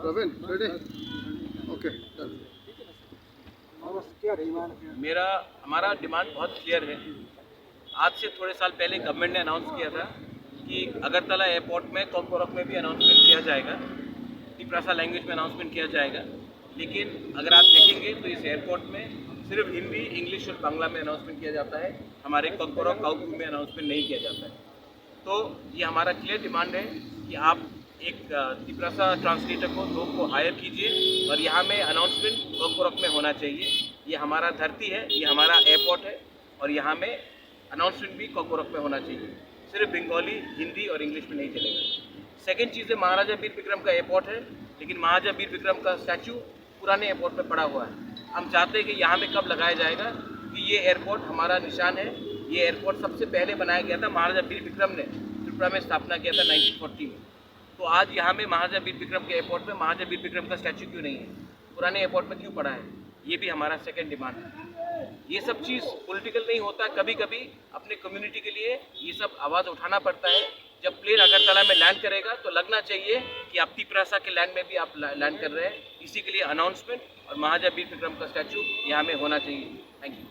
Praveen, ready? Okay. हमारा demand बहुत clear है। आज से थोड़े साल पहले गवर्नमेंट ने अनाउंस किया था कि अगरतला एयरपोर्ट में कोकबोरोक में भी अनाउंसमेंट किया जाएगा, तिपरासा लैंग्वेज में अनाउंसमेंट किया जाएगा। लेकिन अगर आप देखेंगे तो इस एयरपोर्ट में सिर्फ हिंदी, इंग्लिश और बांग्ला में अनाउंसमेंट किया जाता है। हमारे कोकबोरोक काउकू में अनाउंसमेंट नहीं किया जाता है। तो ये हमारा क्लियर डिमांड है कि आप एक तिपरासा ट्रांसलेटर को 2 को हायर कीजिए और यहाँ में अनाउंसमेंट कोकबोरोक में होना चाहिए। ये हमारा धरती है, ये हमारा एयरपोर्ट है और यहाँ में अनाउंसमेंट भी कोकबोरोक में होना चाहिए। सिर्फ बंगाली, हिंदी और इंग्लिश में नहीं चलेगा। सेकेंड चीज़ है, महाराजा वीर विक्रम का एयरपोर्ट है, लेकिन महाराजा वीर विक्रम का स्टैचू पुराने एयरपोर्ट में पड़ा हुआ है। हम चाहते हैं कि यहाँ में कब लगाया जाएगा, कि ये एयरपोर्ट हमारा निशान है। ये एयरपोर्ट सबसे पहले बनाया गया था, महाराजा वीर विक्रम ने त्रिपुरा में स्थापना किया था 1940 में। तो आज यहाँ में महाराजा वीर विक्रम के एयरपोर्ट में महाराजा वीर विक्रम का स्टैचू क्यों नहीं है, पुराने एयरपोर्ट में क्यों पड़ा है? ये भी हमारा सेकंड डिमांड है। ये सब चीज़ पॉलिटिकल नहीं होता, कभी कभी अपने कम्युनिटी के लिए ये सब आवाज़ उठाना पड़ता है। जब प्लेन अगरतला में लैंड करेगा तो लगना चाहिए कि आप तिपरासा के लैंड में भी आप लैंड कर रहे हैं। इसी के लिए अनाउंसमेंट और महाराजा वीर विक्रम का स्टैचू यहाँ में होना चाहिए। Thank you.